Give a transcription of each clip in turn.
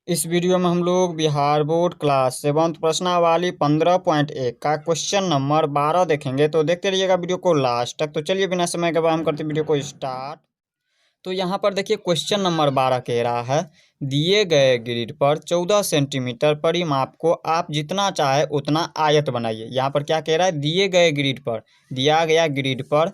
इस वीडियो में हम लोग बिहार बोर्ड क्लास 7th प्रश्नावली 15.1 का क्वेश्चन नंबर 12 देखेंगे। तो देखते रहिएगा वीडियो को लास्ट तक। तो चलिए बिना समय के हम करते वीडियो को स्टार्ट। तो यहाँ पर देखिए क्वेश्चन नंबर 12 कह रहा है, दिए गए ग्रिड पर 14 सेंटीमीटर परिमाप को आप जितना चाहे उतना आयत बनाइए। यहाँ पर क्या कह रहा है, दिए गए ग्रिड पर, दिया गया ग्रिड पर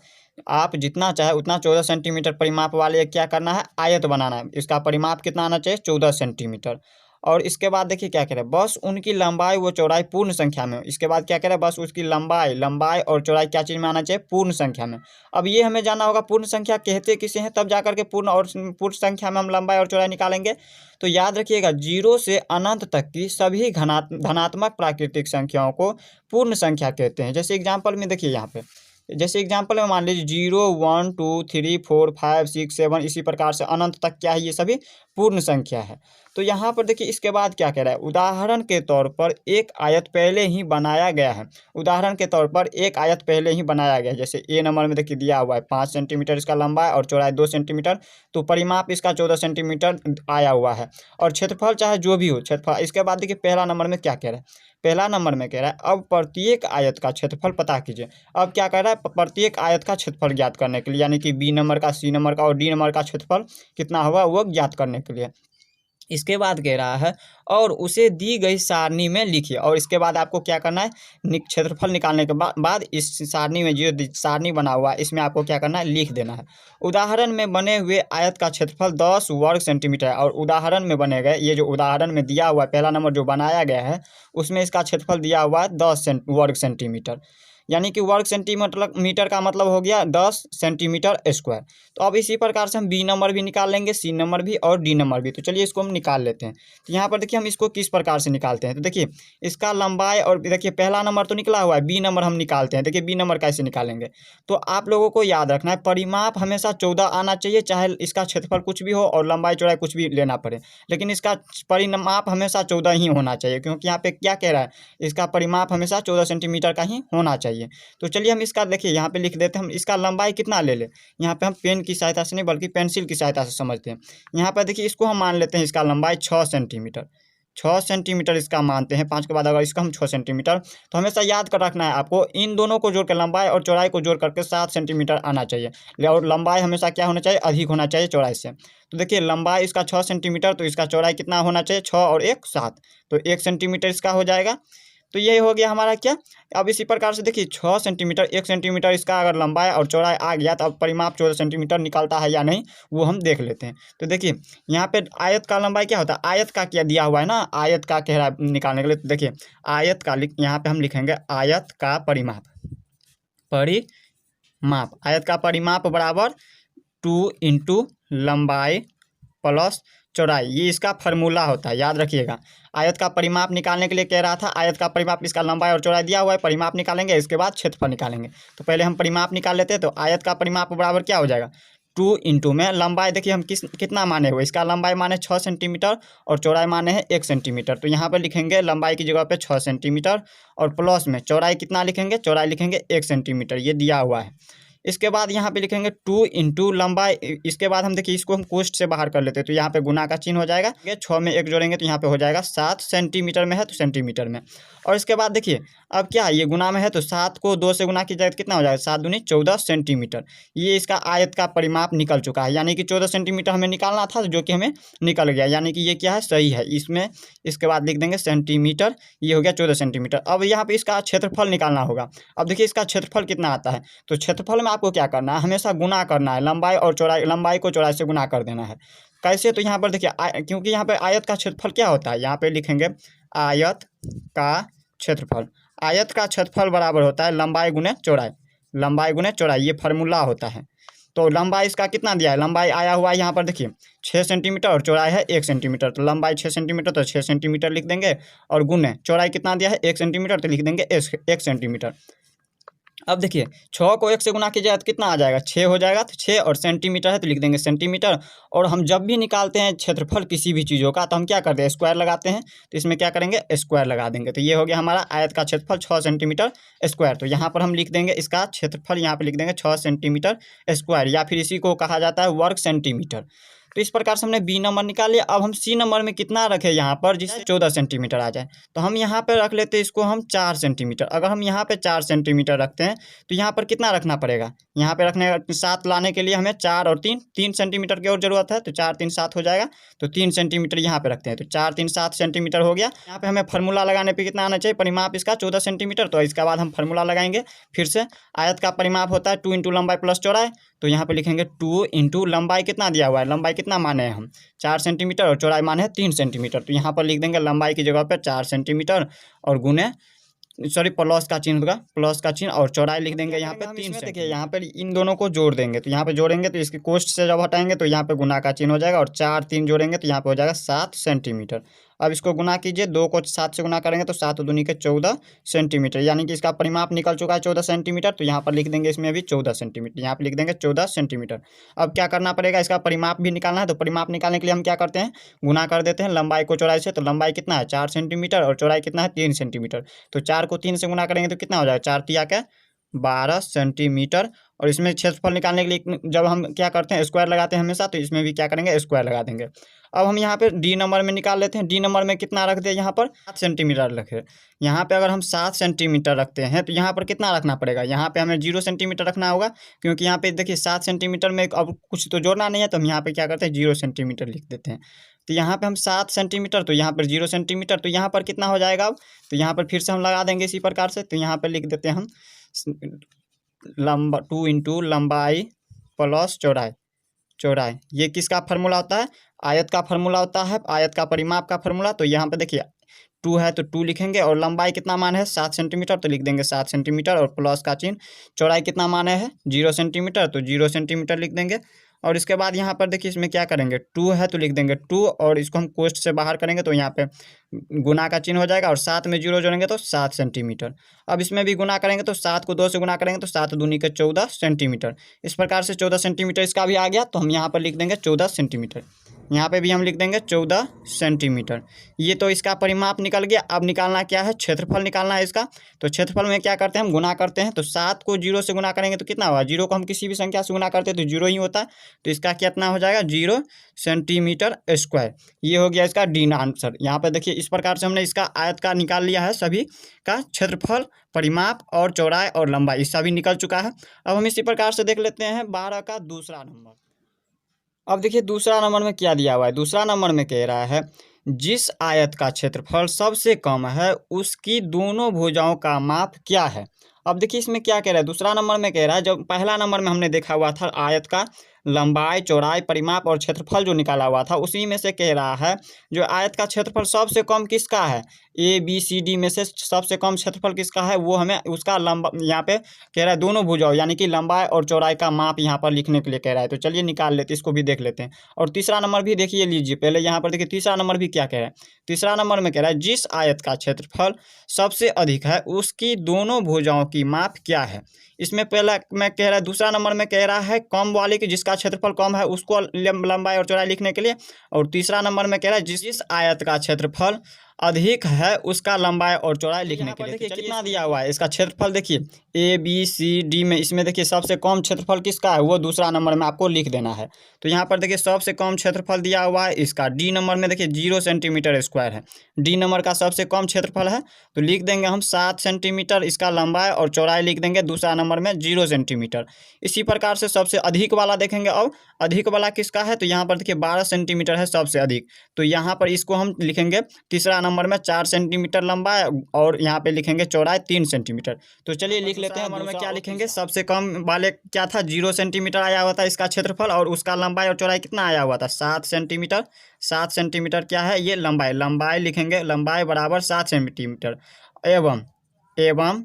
आप जितना चाहे उतना 14 सेंटीमीटर परिमाप वाले क्या करना है, आयत बनाना है। इसका परिमाप कितना आना चाहिए, 14 सेंटीमीटर। और इसके बाद देखिए क्या कह रहा है, बस उनकी लंबाई व चौड़ाई पूर्ण संख्या में। इसके बाद क्या कह रहा है, बस उसकी लंबाई और चौड़ाई क्या चीज़ में आना चाहिए, पूर्ण संख्या में। अब ये हमें जानना होगा पूर्ण संख्या कहते किसे हैं, तब जाकर के पूर्ण संख्या में हम लंबाई और चौड़ाई निकालेंगे। तो याद रखिएगा, 0 से अनंत तक की सभी धनात्मक प्राकृतिक संख्याओं को पूर्ण संख्या कहते हैं। जैसे एग्जाम्पल में देखिए, यहाँ पे जैसे एग्जाम्पल में मान लीजिए 0, 1, 2, 3, 4, 5, 6, 7, इसी प्रकार से अनंत तक क्या है, ये सभी पूर्ण संख्या है। तो यहाँ पर देखिए इसके बाद क्या कह रहा है, उदाहरण के तौर पर एक आयत पहले ही बनाया गया है। उदाहरण के तौर पर एक आयत पहले ही बनाया गया है। जैसे ए नंबर में देखिए दिया हुआ है 5 सेंटीमीटर इसका लंबाई और चौड़ाई 2 सेंटीमीटर। तो परिमाप इसका 14 सेंटीमीटर आया हुआ है। और क्षेत्रफल चाहे जो भी हो क्षेत्रफल। इसके बाद देखिए पहला नंबर में क्या कह रहा है, पहला नंबर में कह रहा है अब प्रत्येक आयत का क्षेत्रफल पता कीजिए। अब क्या कह रहा है, प्रत्येक आयत का क्षेत्रफल ज्ञात करने के लिए, यानी कि बी नंबर का, सी नंबर का और डी नंबर का क्षेत्रफल कितना होगा वो ज्ञात करने के लिए। इसके बाद कह रहा है और उसे दी गई सारणी में लिखिए। और इसके बाद आपको क्या करना है, क्षेत्रफल निकालने के बाद इस सारणी में जो सारणी बना हुआ है इसमें आपको क्या करना है, लिख देना है। उदाहरण में बने हुए आयत का क्षेत्रफल 10 वर्ग सेंटीमीटर है। और उदाहरण में बने गए, ये जो उदाहरण में दिया हुआ है पहला नंबर जो बनाया गया है उसमें इसका क्षेत्रफल दिया हुआ है 10 वर्ग सेंटीमीटर। यानी कि वर्ग सेंटीमीटर मीटर का मतलब हो गया 10 सेंटीमीटर स्क्वायर। तो अब इसी प्रकार से हम बी नंबर भी निकाल लेंगे, सी नंबर भी और डी नंबर भी। तो चलिए इसको हम निकाल लेते हैं। तो यहाँ पर देखिए हम इसको किस प्रकार से निकालते हैं। तो देखिए इसका लंबाई और देखिए पहला नंबर तो निकला हुआ है, बी नंबर हम निकालते हैं। देखिए बी नंबर कैसे निकालेंगे, तो आप लोगों को याद रखना है परिमाप हमेशा 14 आना चाहिए, चाहे इसका क्षेत्रफल कुछ भी हो और लंबाई चौड़ाई कुछ भी लेना पड़े, लेकिन इसका परिमाप हमेशा 14 ही होना चाहिए। क्योंकि यहाँ पे क्या कह रहा है, इसका परिमाप हमेशा 14 सेंटीमीटर का ही होना चाहिए। तो चलिए हम इसका देखिए यहाँ पे लिख देते हैं, हम इसका लंबाई कितना ले लें। यहाँ पे हम पेन की सहायता से नहीं बल्कि पेंसिल की सहायता से समझते हैं। यहाँ पर देखिए इसको हम मान लेते हैं, इसका लंबाई 6 सेंटीमीटर, 6 सेंटीमीटर इसका मानते हैं। 5 के बाद अगर इसका हम 6 सेंटीमीटर, तो हमेशा याद कर रखना है आपको, इन दोनों को जोड़ कर लंबाई और चौड़ाई को जोड़ करके 7 सेंटीमीटर आना चाहिए। और लंबाई हमेशा क्या होना चाहिए, अधिक होना चाहिए चौड़ाई से। तो देखिए लंबाई इसका 6 सेंटीमीटर, तो इसका चौड़ाई कितना होना चाहिए, 6 और 1 7, तो 1 सेंटीमीटर इसका हो जाएगा। तो ये हो गया हमारा क्या। अब इसी प्रकार से देखिए 6 सेंटीमीटर, 1 सेंटीमीटर इसका अगर लंबाई और चौड़ाई आ गया तो अब परिमाप 14 सेंटीमीटर निकलता है या नहीं वो हम देख लेते हैं। तो देखिए यहाँ पे आयत का लंबाई क्या होता है, आयत का क्या दिया हुआ है ना, आयत का कह रहा है निकालने के लिए। तो देखिए आयत का यहाँ पे हम लिखेंगे आयत का परिमाप, आयत का परिमाप बराबर 2 इंटू लंबाई प्लस चौड़ाई, ये इसका फार्मूला होता है, याद रखिएगा। आयत का परिमाप निकालने के लिए कह रहा था, आयत का परिमाप इसका लंबाई और चौड़ाई दिया हुआ है, परिमाप निकालेंगे इसके बाद क्षेत्रफल निकालेंगे। तो पहले हम परिमाप निकाल लेते हैं। तो आयत का परिमाप बराबर क्या हो जाएगा, 2 इंटू में लंबाई देखिए हम कितना माने हुए, इसका लंबाई माने 6 सेंटीमीटर और चौड़ाई माने हैं 1 सेंटीमीटर। तो यहाँ पर लिखेंगे लंबाई की जगह पे 6 सेंटीमीटर और प्लस में चौड़ाई कितना लिखेंगे, चौड़ाई लिखेंगे 1 सेंटीमीटर, ये दिया हुआ है। इसके बाद यहाँ पे लिखेंगे 2 इंटू लंबाई। इसके बाद हम देखिए इसको हम कोष्ठ से बाहर कर लेते हैं। तो यहाँ पे गुना का चिन्ह हो जाएगा, 6 में 1 जोड़ेंगे तो यहाँ पे हो जाएगा 7 सेंटीमीटर में है तो सेंटीमीटर में। और इसके बाद देखिए अब क्या ये गुना में है, तो 7 को 2 से गुना की जाए तो कितना हो जाएगा, 7 दूनी 14 सेंटीमीटर। ये इसका आयत का परिमाप निकल चुका है, यानी कि 14 सेंटीमीटर हमें निकालना था जो कि हमें निकल गया, यानी कि ये क्या है, सही है इसमें। इसके बाद लिख देंगे सेंटीमीटर, ये हो गया 14 सेंटीमीटर। अब यहाँ पे इसका क्षेत्रफल निकालना होगा। अब देखिए इसका क्षेत्रफल कितना आता है, तो क्षेत्रफल में आपको क्या करना है, हमेशा गुना करना है, लंबाई और चौड़ाई, लंबाई को चौड़ाई से गुना कर देना है। कैसे, तो यहाँ पर देखिए क्योंकि यहाँ पे आयत का क्षेत्रफल क्या होता है, यहाँ पे लिखेंगे आयत का क्षेत्रफल। आयत का क्षेत्रफल बराबर होता है लंबाई गुने चौड़ाई, लंबाई गुने चौड़ाई, ये फार्मूला होता है। तो लंबाई इसका कितना दिया है, लंबाई आया हुआ है यहाँ पर देखिए 6 सेंटीमीटर और चौड़ाई है 1 सेंटीमीटर। तो लंबाई 6 सेंटीमीटर तो 6 सेंटीमीटर लिख देंगे, और गुने चौड़ाई कितना दिया है 1 सेंटीमीटर, तो लिख देंगे 1 सेंटीमीटर। अब देखिए 6 को 1 से गुना कीजिए तो कितना आ जाएगा, 6 हो जाएगा। तो 6 और सेंटीमीटर है तो लिख देंगे सेंटीमीटर। और हम जब भी निकालते हैं क्षेत्रफल किसी भी चीज़ों का तो हम क्या करते हैं, स्क्वायर लगाते हैं। तो इसमें क्या करेंगे, स्क्वायर लगा देंगे। तो ये हो गया हमारा आयत का क्षेत्रफल 6 सेंटीमीटर स्क्वायर। तो यहाँ पर हम लिख देंगे इसका क्षेत्रफल, यहाँ पर लिख देंगे 6 सेंटीमीटर स्क्वायर, या फिर इसी को कहा जाता है वर्ग सेंटीमीटर। तो इस प्रकार से हमने बी नंबर निकाल लिया। अब हम सी नंबर में कितना रखें यहाँ पर, जिससे 14 सेंटीमीटर आ जाए। तो हम यहाँ पर रख लेते हैं इसको हम 4 सेंटीमीटर। अगर हम यहाँ पे 4 सेंटीमीटर रखते हैं तो यहाँ पर कितना रखना पड़ेगा, यहाँ पे रखने 7 लाने के लिए हमें 4 और 3 सेंटीमीटर की और जरूरत है। तो 4 3 7 हो जाएगा। तो 3 सेंटीमीटर यहाँ पे रखते हैं। तो 4 3 7 सेंटीमीटर हो गया। यहाँ पे हमें फार्मूला लगाने पे कितना आना चाहिए, परिमाप इसका 14 सेंटीमीटर। तो इसके बाद हम फार्मूला लगाएंगे फिर से। आयत का परिमाप होता है 2 इंटू लंबाई प्लस चौड़ाई। तो यहाँ पे लिखेंगे 2 इंटू लंबाई कितना दिया हुआ है, लंबाई कितना माने हैं हम 4 सेंटीमीटर और चौड़ाई माने है 3 सेंटीमीटर। तो यहाँ पर लिख देंगे लंबाई की जगह पर 4 सेंटीमीटर और गुने सॉरी प्लस का चिन्ह होगा, प्लस का चिन्ह, और चौड़ाई लिख देंगे यहाँ पे 3 से। देखिए यहाँ पर इन दोनों को जोड़ देंगे। तो यहाँ पे जोड़ेंगे तो इसके कोष्ठ से जब हटाएंगे तो यहाँ पे गुना का चिन्ह हो जाएगा, और 4 3 जोड़ेंगे तो यहाँ पे हो जाएगा 7 सेंटीमीटर। अब इसको गुना कीजिए, 2 को 7 से गुना करेंगे तो 7 दूनी के 14 सेंटीमीटर, यानी कि इसका परिमाप निकल चुका है 14 सेंटीमीटर। तो यहाँ पर लिख देंगे इसमें भी 14 सेंटीमीटर, यहाँ पर लिख देंगे 14 सेंटीमीटर। अब क्या करना पड़ेगा, इसका परिमाप भी निकालना है। तो परिमाप निकालने के लिए हम क्या करते हैं, गुना कर देते हैं लंबाई को चौड़ाई से। तो लंबाई कितना है 4 सेंटीमीटर और चौड़ाई कितना है 3 सेंटीमीटर। तो 4 को 3 से गुना करेंगे तो कितना हो जाएगा, 4 तिया के 12 सेंटीमीटर। और इसमें क्षेत्रफल निकालने के लिए जब हम क्या करते हैं, स्क्वायर लगाते हैं हमेशा, तो इसमें भी क्या करेंगे, स्क्वायर लगा देंगे। अब हम यहाँ पे डी नंबर में निकाल लेते हैं। डी नंबर में कितना रख दें, यहाँ पर 7 सेंटीमीटर रखे। यहाँ पे अगर हम 7 सेंटीमीटर रखते हैं तो यहाँ पर कितना रखना पड़ेगा, यहाँ पे हमें 0 सेंटीमीटर रखना होगा, क्योंकि यहाँ पे देखिए 7 सेंटीमीटर में अब कुछ तो जोड़ना नहीं है। तो हम यहाँ पे क्या करते हैं, 0 सेंटीमीटर लिख देते हैं। तो यहाँ पे हम 7 सेंटीमीटर, तो यहाँ पर 0 सेंटीमीटर, तो यहाँ पर कितना हो जाएगा अब, तो यहाँ पर फिर से हम लगा देंगे इसी प्रकार से। तो यहाँ पर लिख देते हैं हम लंबा 2 इंटू लंबाई प्लस चौड़ाई। चौड़ाई ये किसका फार्मूला होता है, आयत का फार्मूला होता है, आयत का परिमाप का फार्मूला। तो यहाँ पे देखिए 2 है तो 2 लिखेंगे, और लंबाई कितना मान है 7 सेंटीमीटर, तो लिख देंगे 7 सेंटीमीटर और प्लस का चिन्ह। चौड़ाई कितना माने है 0 सेंटीमीटर, तो 0 सेंटीमीटर लिख देंगे। और इसके बाद यहाँ पर देखिए इसमें क्या करेंगे, 2 है तो लिख देंगे 2, और इसको हम कोष्ठ से बाहर करेंगे तो यहाँ पे गुना का चिन्ह हो जाएगा, और 7 में 0 जोड़ेंगे तो 7 सेंटीमीटर। अब इसमें भी गुना करेंगे तो 7 को 2 से गुना करेंगे तो 7 दूनी के 14 सेंटीमीटर। इस प्रकार से 14 सेंटीमीटर इसका भी आ गया। तो हम यहाँ पर लिख देंगे 14 सेंटीमीटर, यहाँ पे भी हम लिख देंगे 14 सेंटीमीटर। ये तो इसका परिमाप निकल गया। अब निकालना क्या है, क्षेत्रफल निकालना है इसका। तो क्षेत्रफल में क्या करते हैं, हम गुना करते हैं। तो 7 को 0 से गुना करेंगे तो कितना होगा, 0 को हम किसी भी संख्या से गुना करते हैं तो 0 ही होता है। तो इसका कितना हो जाएगा, 0 सेंटीमीटर स्क्वायर। ये हो गया इसका डी आंसर। यहाँ पर देखिए इस प्रकार से हमने इसका आयत का निकाल लिया है, सभी का क्षेत्रफल, परिमाप और चौड़ाई और लंबाई ये सभी निकल चुका है। अब हम इसी प्रकार से देख लेते हैं 12 का दूसरा नंबर। अब देखिए दूसरा नंबर में क्या दिया हुआ है, दूसरा नंबर में कह रहा है जिस आयत का क्षेत्रफल सबसे कम है उसकी दोनों भुजाओं का माप क्या है। अब देखिए इसमें क्या कह रहा है, दूसरा नंबर में कह रहा है, जब पहला नंबर में हमने देखा हुआ था आयत का लंबाई चौड़ाई परिमाप और क्षेत्रफल जो निकाला हुआ था, उसी में से कह रहा है जो आयत का क्षेत्रफल सबसे कम किसका है, ए बी सी डी में से सबसे कम क्षेत्रफल किसका है, वो हमें उसका लंबा यहाँ पे कह रहा है दोनों भुजाओं यानी कि लंबाई और चौड़ाई का माप यहाँ पर लिखने के लिए कह रहा है। तो चलिए निकाल लेते, इसको भी देख लेते हैं। और तीसरा नंबर भी देखिए लीजिए, पहले यहाँ पर देखिए तीसरा नंबर भी क्या कह रहा है। तीसरा नंबर में कह रहा है जिस आयत का क्षेत्रफल सबसे अधिक है उसकी दोनों भुजाओं की माप क्या है। इसमें पहला में कह रहा है, दूसरा नंबर में कह रहा है कम वाले की जिसका क्षेत्रफल कम है उसको लंबाई और चौड़ाई लिखने के लिए। और तीसरा नंबर में कह रहा है जिस आयत का क्षेत्रफल अधिक है उसका लंबाई और चौड़ाई लिखने के लिए। देखिए कितना दिया हुआ है इसका क्षेत्रफल, देखिए ए बी सी डी में, इसमें देखिए सबसे कम क्षेत्रफल किसका है वो दूसरा नंबर में आपको लिख देना है। तो यहाँ पर देखिए सबसे कम क्षेत्रफल दिया हुआ है इसका डी नंबर में, देखिए 0 सेंटीमीटर स्क्वायर है, डी नंबर का सबसे कम क्षेत्रफल है। तो लिख देंगे हम 7 सेंटीमीटर इसका लंबाई और चौड़ाई लिख देंगे दूसरा नंबर में 0 सेंटीमीटर। इसी प्रकार से सबसे अधिक वाला देखेंगे। अब अधिक वाला किसका है, तो यहाँ पर देखिए 12 सेंटीमीटर है सबसे अधिक। तो यहाँ पर इसको हम लिखेंगे तीसरा नंबर में 4 सेंटीमीटर लंबाई और यहाँ पे लिखेंगे चौड़ाई 3 सेंटीमीटर। तो चलिए लिख लेते हैं नंबर में क्या लिखेंगे, सबसे कम वाले क्या था 0 सेंटीमीटर आया हुआ था इसका क्षेत्रफल, और उसका लंबाई और चौड़ाई कितना आया हुआ था 7 सेंटीमीटर। 7 सेंटीमीटर क्या है ये लंबाई, लंबाई लिखेंगे लंबाई बराबर 7 सेंटीमीटर एवं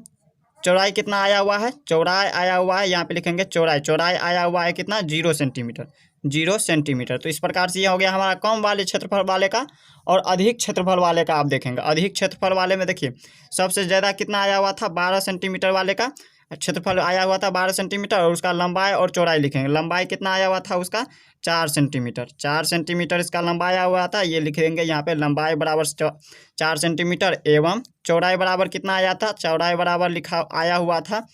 चौड़ाई कितना आया हुआ है, चौड़ाई आया हुआ है यहाँ पे लिखेंगे चौड़ाई, चौड़ाई आया हुआ है कितना 0 सेंटीमीटर, 0 सेंटीमीटर। तो इस प्रकार से ये हो गया हमारा कम वाले क्षेत्रफल वाले का। और अधिक क्षेत्रफल वाले का आप देखेंगे, अधिक क्षेत्रफल वाले में देखिए सबसे ज़्यादा कितना आया हुआ था 12 सेंटीमीटर वाले का क्षेत्रफल आया हुआ था 12 सेंटीमीटर, और उसका लंबाई और चौड़ाई लिखेंगे, लंबाई कितना आया हुआ था उसका 4 सेंटीमीटर, 4 सेंटीमीटर इसका लंबाई आया हुआ था, ये लिखेंगे यहाँ पे लंबाई बराबर 4 सेंटीमीटर एवं चौड़ाई बराबर कितना आया था, चौड़ाई बराबर लिखा आया हुआ था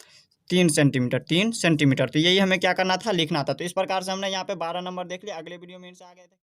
3 सेंटीमीटर, 3 सेंटीमीटर। तो यही हमें क्या करना था, लिखना था। तो इस प्रकार से हमने यहाँ पे 12 नंबर देख लिया। अगले वीडियो में इनसे आगे